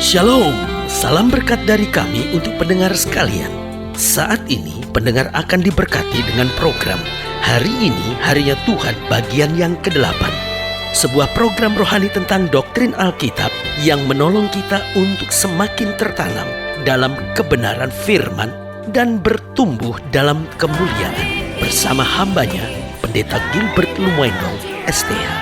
Shalom, salam berkat dari kami untuk pendengar sekalian. Saat ini pendengar akan diberkati dengan program Hari Ini Harinya Tuhan bagian yang ke-8. Sebuah program rohani tentang doktrin Alkitab yang menolong kita untuk semakin tertanam dalam kebenaran firman dan bertumbuh dalam kemuliaan. Bersama hambanya, Pendeta Gilbert Lumwendong, STH.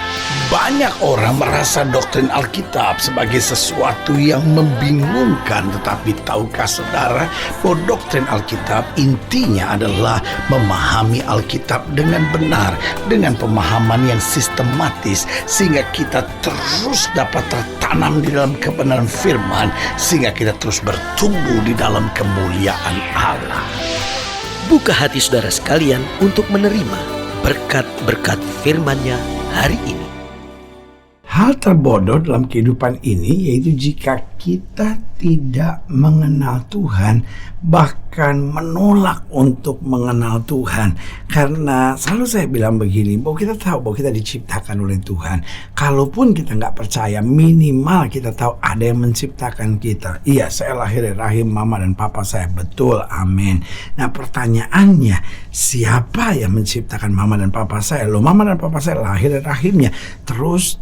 Banyak orang merasa doktrin Alkitab sebagai sesuatu yang membingungkan. Tetapi tahukah saudara bahwa doktrin Alkitab intinya adalah memahami Alkitab dengan benar, dengan pemahaman yang sistematis, sehingga kita terus dapat tertanam di dalam kebenaran firman, sehingga kita terus bertumbuh di dalam kemuliaan Allah. Buka hati saudara sekalian untuk menerima berkat-berkat firman-Nya hari ini. Hal terbodoh dalam kehidupan ini yaitu jika kita tidak mengenal Tuhan, bahkan menolak untuk mengenal Tuhan. Karena selalu saya bilang begini, bahwa kita tahu bahwa kita diciptakan oleh Tuhan. Kalaupun kita nggak percaya, minimal kita tahu ada yang menciptakan kita. Iya, saya lahir dari rahim mama dan papa saya, betul, amin. Nah pertanyaannya, siapa yang menciptakan mama dan papa saya? Loh, mama dan papa saya lahir dari rahimnya. Terus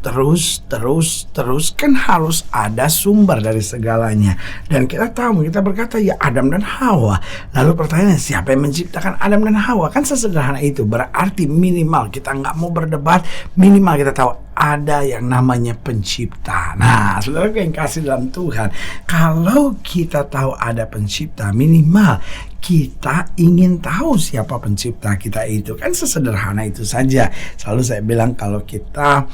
kan harus ada sumber dari segalanya. Dan kita tahu, kita berkata ya Adam dan Hawa. Lalu pertanyaannya, siapa yang menciptakan Adam dan Hawa? Kan sesederhana itu. Berarti minimal kita nggak mau berdebat, minimal kita tahu ada yang namanya pencipta. Nah, saudara yang kasih dalam Tuhan, kalau kita tahu ada pencipta, minimal kita ingin tahu siapa pencipta kita itu. Kan sesederhana itu saja. Selalu saya bilang kalau kita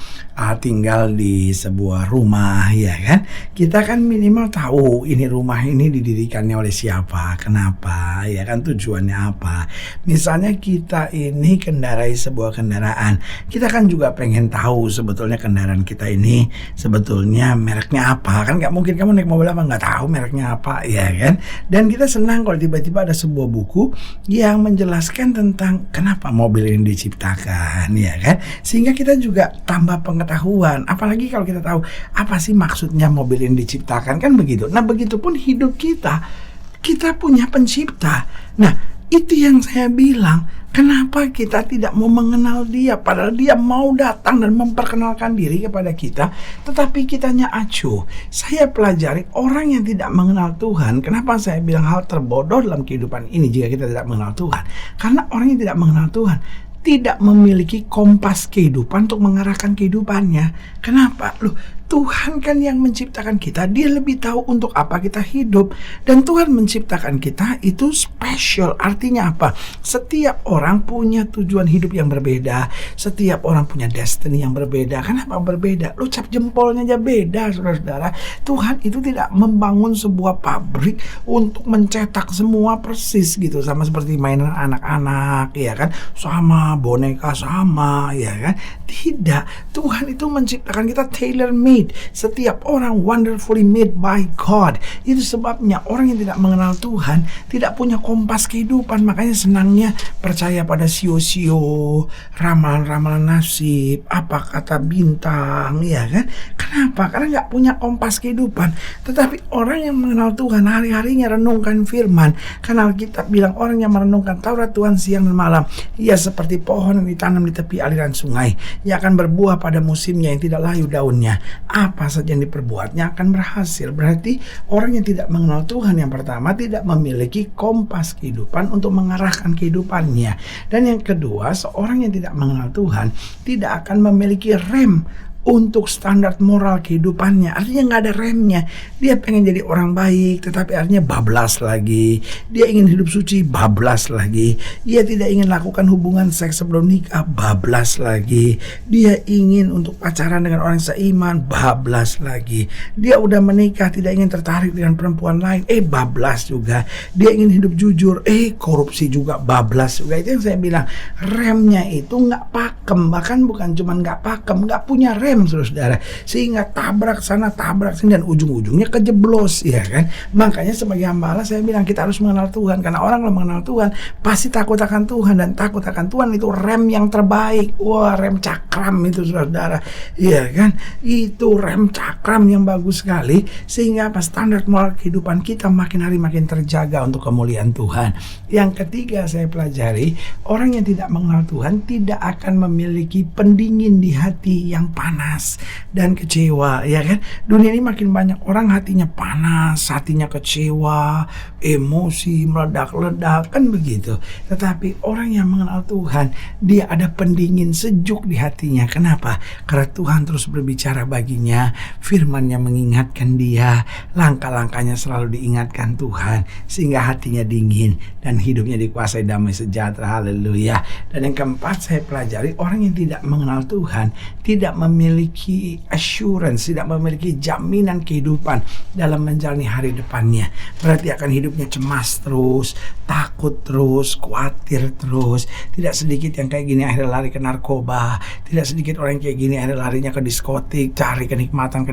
tinggal di sebuah rumah, ya kan, kita kan minimal tahu ini rumah ini didirikannya oleh siapa, kenapa, ya kan, tujuannya apa. Misalnya kita ini kendarai sebuah kendaraan, kita kan juga pengen tahu sebetulnya kendaraan kita ini sebetulnya mereknya apa. Kan nggak mungkin kamu naik mobil apa nggak tahu mereknya apa, ya kan. Dan kita senang kalau tiba-tiba ada sebuah buku yang menjelaskan tentang kenapa mobil ini diciptakan, ya kan, sehingga kita juga tambah pengetahuan. Apalagi kalau kita tahu apa sih maksudnya mobil ini diciptakan, kan begitu. Nah begitupun hidup kita punya pencipta. Nah itu yang saya bilang, kenapa kita tidak mau mengenal dia, padahal dia mau datang dan memperkenalkan diri kepada kita, tetapi kitanya acuh. Saya pelajari orang yang tidak mengenal Tuhan. Kenapa saya bilang hal terbodoh dalam kehidupan ini jika kita tidak mengenal Tuhan? Karena orang yang tidak mengenal Tuhan tidak memiliki kompas kehidupan untuk mengarahkan kehidupannya. Kenapa? Loh, Tuhan kan yang menciptakan kita. Dia lebih tahu untuk apa kita hidup. Dan Tuhan menciptakan kita itu special. Artinya apa? Setiap orang punya tujuan hidup yang berbeda. Setiap orang punya destiny yang berbeda. Kenapa berbeda? Lu cap jempolnya aja beda, saudara-saudara. Tuhan itu tidak membangun sebuah pabrik untuk mencetak semua persis gitu. Sama seperti mainan anak-anak, ya kan? Sama, boneka sama, ya kan? Tidak. Tuhan itu menciptakan kita tailor-made. Setiap orang wonderfully made by God. Itu sebabnya orang yang tidak mengenal Tuhan tidak punya kompas kehidupan. Makanya senangnya percaya pada sio-sio, ramalan-ramalan nasib, apa kata bintang, ya kan? Kenapa? Karena nggak punya kompas kehidupan. Tetapi orang yang mengenal Tuhan hari-harinya renungkan firman. Karena Alkitab bilang orang yang merenungkan Taurat Tuhan siang dan malam, ia seperti pohon yang ditanam di tepi aliran sungai, yang akan berbuah pada musimnya, yang tidak layu daunnya. Apa saja yang diperbuatnya akan berhasil. Berarti orang yang tidak mengenal Tuhan, yang pertama, tidak memiliki kompas kehidupan untuk mengarahkan kehidupannya. Dan yang kedua, seorang yang tidak mengenal Tuhan tidak akan memiliki rem untuk standar moral kehidupannya. Artinya nggak ada remnya. Dia pengen jadi orang baik, tetapi artinya bablas lagi. Dia ingin hidup suci, bablas lagi. Dia tidak ingin lakukan hubungan seks sebelum nikah, bablas lagi. Dia ingin untuk pacaran dengan orang seiman, bablas lagi. Dia udah menikah, tidak ingin tertarik dengan perempuan lain, bablas juga. Dia ingin hidup jujur, korupsi juga, bablas juga. Itu yang saya bilang, remnya itu nggak pakem. Bahkan bukan cuma nggak pakem, nggak punya rem. rem, saudara, sehingga tabrak sana tabrak sini dan ujung-ujungnya kejeblos, ya kan? Makanya sebagai hamba Allah saya bilang kita harus mengenal Tuhan, karena orang kalau mengenal Tuhan pasti takut akan Tuhan, dan takut akan Tuhan itu rem yang terbaik. Wah, rem cakram itu, saudara, ya kan? Itu rem cakram yang bagus sekali, sehingga apa, standar moral kehidupan kita makin hari makin terjaga untuk kemuliaan Tuhan. Yang ketiga saya pelajari, orang yang tidak mengenal Tuhan tidak akan memiliki pendingin di hati yang panas dan kecewa, ya kan? Dunia ini makin banyak orang hatinya panas, hatinya kecewa, emosi meledak-ledak, kan begitu. Tetapi orang yang mengenal Tuhan, dia ada pendingin sejuk di hatinya. Kenapa? Karena Tuhan terus berbicara baginya, firman-Nya mengingatkan dia, langkah-langkahnya selalu diingatkan Tuhan, sehingga hatinya dingin dan hidupnya dikuasai damai sejahtera. Haleluya. Dan yang keempat saya pelajari, orang yang tidak mengenal Tuhan tidak memiliki assurance, tidak memiliki jaminan kehidupan dalam menjalani hari depannya. Berarti akan hidupnya cemas terus, takut terus, khawatir terus. Tidak sedikit yang kayak gini akhirnya lari ke narkoba, tidak sedikit orang yang kayak gini akhirnya larinya ke diskotik, cari kenikmatan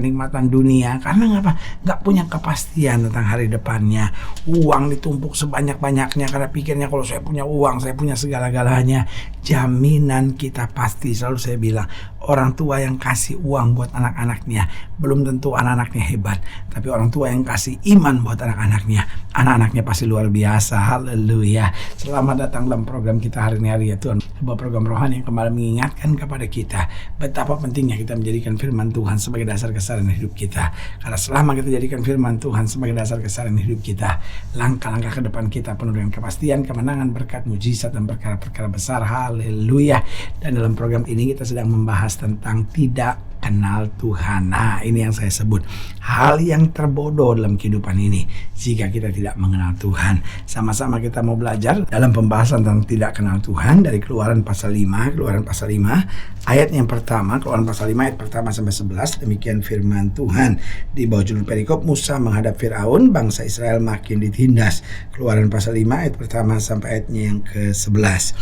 dunia. Karena ngapa? Nggak punya kepastian tentang hari depannya. Uang ditumpuk sebanyak-banyaknya karena pikirnya kalau saya punya uang, saya punya segala-galanya. Jaminan kita pasti, selalu saya bilang, orang tua yang kasih uang buat anak-anaknya belum tentu anak-anaknya hebat, tapi orang tua yang kasih iman buat anak-anaknya pasti luar biasa. Haleluya. Selamat datang dalam program kita hari ini, ya Tuhan, sebuah program rohani yang kembali mengingatkan kepada kita betapa pentingnya kita menjadikan firman Tuhan sebagai dasar keseharian hidup kita. Karena selama kita jadikan firman Tuhan sebagai dasar keseharian hidup kita, langkah-langkah ke depan kita penuh dengan kepastian, kemenangan, berkat, mujizat, dan perkara-perkara besar. Haleluya. Dan dalam program ini kita sedang membahas tentang tidak kenal Tuhan. Nah, ini yang saya sebut hal yang terbodoh dalam kehidupan ini jika kita tidak mengenal Tuhan. Sama-sama kita mau belajar dalam pembahasan tentang tidak kenal Tuhan dari Keluaran pasal 5. Keluaran pasal 5 ayat yang pertama, Keluaran pasal 5 ayat pertama sampai 11. Demikian firman Tuhan di bawah judul perikop Musa menghadap Firaun, bangsa Israel makin ditindas. Keluaran pasal 5 ayat pertama sampai ayatnya yang ke-11.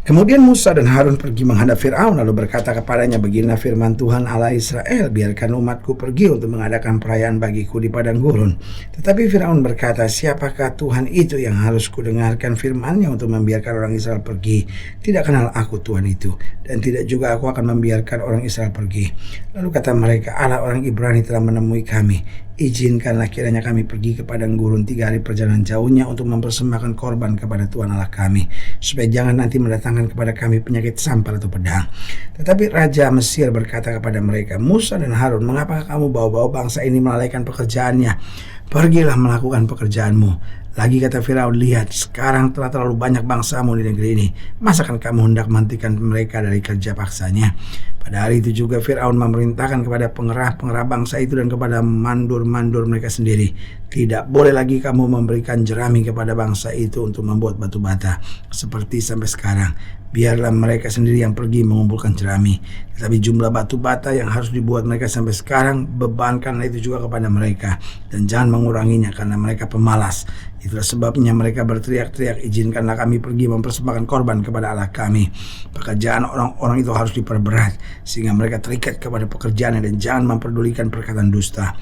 Kemudian Musa dan Harun pergi menghadap Firaun, lalu berkata kepadanya, beginilah firman Tuhan Allah Israel, biarkan umatku pergi untuk mengadakan perayaan bagiku di padang gurun. Tetapi Firaun berkata, siapakah Tuhan itu yang harus kudengarkan firman-Nya untuk membiarkan orang Israel pergi? Tidak kenal aku Tuhan itu, dan tidak juga aku akan membiarkan orang Israel pergi. Lalu kata mereka, Allah orang Ibrani telah menemui kami. Izinkanlah kiranya kami pergi ke padang gurun 3 hari perjalanan jauhnya untuk mempersembahkan korban kepada Tuhan Allah kami, supaya jangan nanti mendatangkan kepada kami penyakit sampar atau pedang. Tetapi Raja Mesir berkata kepada mereka, Musa dan Harun, mengapa kamu bawa-bawa bangsa ini melalaikan pekerjaannya? Pergilah melakukan pekerjaanmu. Lagi kata Firaun, lihat, sekarang telah terlalu banyak bangsamu di negeri ini. Masakan kamu hendak menghentikan mereka dari kerja paksanya? Pada hari itu juga Firaun memerintahkan kepada pengerah-pengerah bangsa itu dan kepada mandur-mandur mereka sendiri, tidak boleh lagi kamu memberikan jerami kepada bangsa itu untuk membuat batu bata seperti sampai sekarang. Biarlah mereka sendiri yang pergi mengumpulkan jerami. Tetapi jumlah batu bata yang harus dibuat mereka sampai sekarang, bebankanlah itu juga kepada mereka, dan jangan menguranginya karena mereka pemalas. Itulah sebabnya mereka berteriak-teriak, izinkanlah kami pergi mempersembahkan korban kepada Allah kami. Pekerjaan orang-orang itu harus diperberat, sehingga mereka terikat kepada pekerjaannya dan jangan memperdulikan perkataan dusta.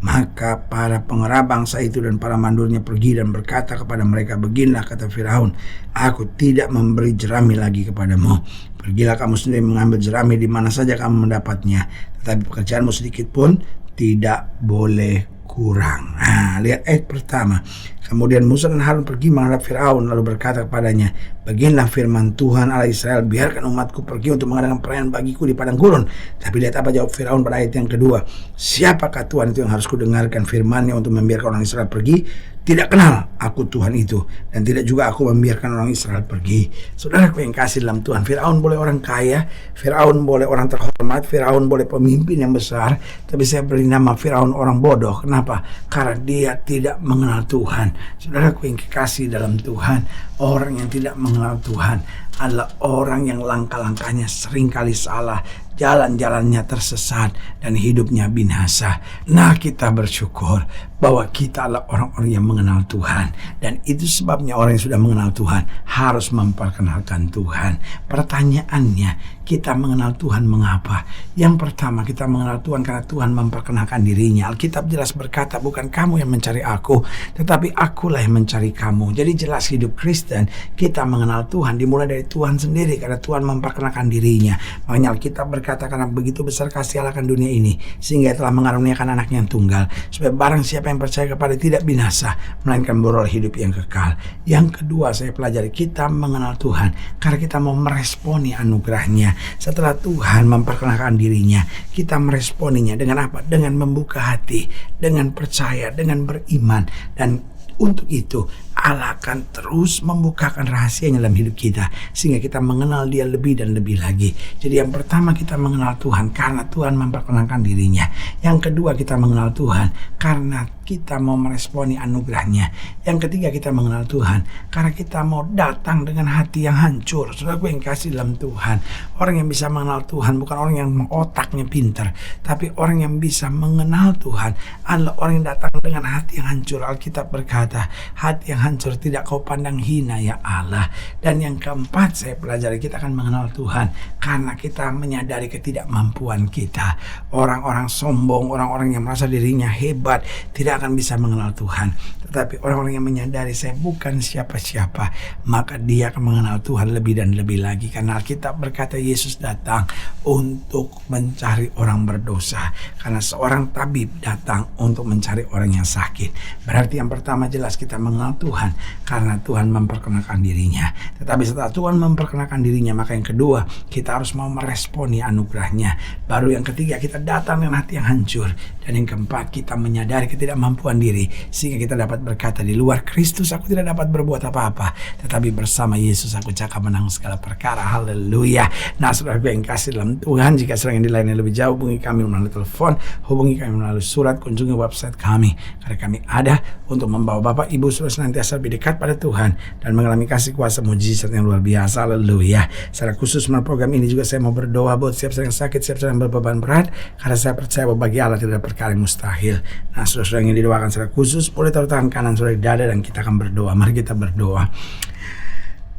Maka para pengerah bangsa itu dan para mandurnya pergi dan berkata kepada mereka, beginilah kata Firaun, aku tidak memberi jerami lagi kepadamu. Pergilah kamu sendiri mengambil jerami di mana saja kamu mendapatnya, tetapi pekerjaanmu sedikit pun tidak boleh kurang. Nah, lihat ayat pertama. Kemudian Musa dan Harun pergi menghadap Firaun, lalu berkata kepadanya, beginilah firman Tuhan Allah Israel, biarkan umatku pergi untuk mengadakan perayaan bagiku di padang gurun. Tapi lihat apa jawab Firaun pada ayat yang kedua, siapakah Tuhan itu yang harus kudengarkan firman-Nya untuk membiarkan orang Israel pergi? Tidak kenal aku Tuhan itu, dan tidak juga aku membiarkan orang Israel pergi. Saudaraku yang kasih dalam Tuhan, Firaun boleh orang kaya, Firaun boleh orang terhormat, Firaun boleh pemimpin yang besar, tapi saya beri nama Firaun orang bodoh. Kenapa? Karena dia tidak mengenal Tuhan. Saudaraku yang kekasih dalam Tuhan, orang yang tidak mengenal Tuhan adalah orang yang langkah-langkahnya seringkali salah jalan-jalannya tersesat dan hidupnya binasa. Nah, kita bersyukur bahwa kita adalah orang-orang yang mengenal Tuhan, dan itu sebabnya orang yang sudah mengenal Tuhan harus memperkenalkan Tuhan. Pertanyaannya, kita mengenal Tuhan mengapa? Yang pertama, kita mengenal Tuhan karena Tuhan memperkenalkan dirinya. Alkitab jelas berkata, bukan kamu yang mencari aku, tetapi akulah yang mencari kamu. Jadi jelas hidup Kristen, kita mengenal Tuhan dimulai dari Tuhan sendiri, karena Tuhan memperkenalkan dirinya. Makanya Alkitab berkata, karena begitu besar kasih Allah akan dunia ini, sehingga telah mengaruniakan anaknya yang tunggal, supaya barang siapa yang percaya kepada tidak binasa, melainkan beroleh hidup yang kekal. Yang kedua, saya pelajari, kita mengenal Tuhan karena kita mau meresponi anugerahnya. Setelah Tuhan memperkenalkan dirinya, kita meresponinya dengan apa? Dengan membuka hati, dengan percaya, dengan beriman. Dan untuk itu Allah akan terus membukakan rahasianya dalam hidup kita, sehingga kita mengenal Dia lebih dan lebih lagi. Jadi yang pertama, kita mengenal Tuhan karena Tuhan memperkenalkan dirinya. Yang kedua, kita mengenal Tuhan karena kita mau meresponi anugerahnya. Yang ketiga, kita mengenal Tuhan karena kita mau datang dengan hati yang hancur. Saudaraku yang kasih dalam Tuhan, orang yang bisa mengenal Tuhan bukan orang yang otaknya pintar, tapi orang yang bisa mengenal Tuhan adalah orang yang datang dengan hati yang hancur. Alkitab berkata, hati yang hancur tidak kau pandang hina ya Allah. Dan yang keempat, saya pelajari, kita akan mengenal Tuhan karena kita menyadari ketidakmampuan kita. Orang-orang sombong, orang-orang yang merasa dirinya hebat tidak akan bisa mengenal Tuhan. Tetapi orang-orang yang menyadari saya bukan siapa-siapa, maka dia akan mengenal Tuhan lebih dan lebih lagi. Karena Alkitab berkata Yesus datang untuk mencari orang berdosa, karena seorang tabib datang untuk mencari orang yang sakit. Berarti yang pertama jelas kita mengenal Tuhan karena Tuhan memperkenalkan dirinya. Tetapi setelah Tuhan memperkenalkan dirinya, maka yang kedua, kita harus mau meresponi anugerahnya. Baru yang ketiga, kita datang dengan hati yang hancur. Dan yang keempat, kita menyadari ketidakmampuan diri, sehingga kita dapat berkata, di luar Kristus aku tidak dapat berbuat apa-apa, tetapi bersama Yesus aku cakap menang segala perkara. Haleluya. Nah, saudara yang kasih dalam Tuhan, jika sedang yang dilayani lebih jauh, hubungi kami melalui telepon, hubungi kami melalui surat, kunjungi website kami, karena kami ada untuk membawa Bapak Ibu saudara senantiasa lebih dekat pada Tuhan dan mengalami kasih kuasa mujizat yang luar biasa. Haleluya. Secara khusus melalui program ini juga saya mau berdoa buat siap yang sakit, siap yang berbeban berat, karena saya percaya bahwa bagi Allah tidak ada perkara yang mustahil. Nah, saudara yang didoakan secara khusus, boleh taruh tangan kanan saudara di dada dan kita akan berdoa. Mari kita berdoa.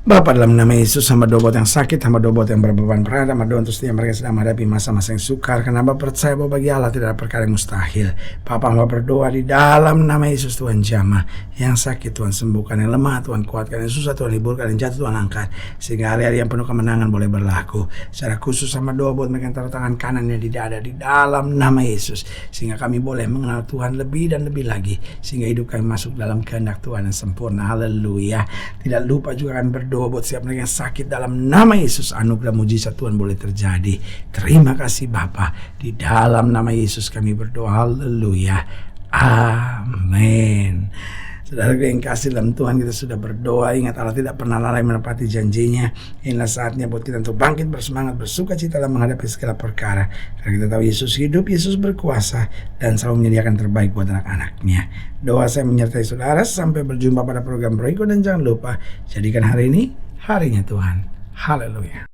Bapa, dalam nama Yesus, hamba doa buat yang sakit, hamba doa buat yang berbeban berat, hamba doa untuk setiap mereka sedang menghadapi masa-masa yang sukar, karena hamba percaya bahwa bagi Allah tidak ada perkara yang mustahil. Bapa, hamba berdoa di dalam nama Yesus, Tuhan jamah yang sakit, Tuhan sembuhkan, yang lemah Tuhan kuatkan, yang susah Tuhan hiburkan, yang jatuh Tuhan angkat, sehingga hari-hari yang penuh kemenangan boleh berlaku. Secara khusus hamba doa buat mereka yang taruh tangan kanannya di dada, di dalam nama Yesus, sehingga kami boleh mengenal Tuhan lebih dan lebih lagi, sehingga hidup kami masuk dalam kehendak Tuhan yang sempurna. Haleluya. Tidak lupa juga kami berdoa buat siapa yang sakit, dalam nama Yesus anugerah mujizat Tuhan boleh terjadi. Terima kasih Bapa, di dalam nama Yesus kami berdoa. Haleluya. Amin. Saudara yang kasih dalam Tuhan, kita sudah berdoa. Ingat, Allah tidak pernah lalai menepati janjinya. Inilah saatnya buat kita untuk bangkit, bersemangat, bersuka cita dalam menghadapi segala perkara. Karena kita tahu Yesus hidup, Yesus berkuasa, dan selalu menyediakan terbaik buat anak-anaknya. Doa saya menyertai saudara. Sampai berjumpa pada program berikut, dan jangan lupa jadikan hari ini harinya Tuhan. Haleluya.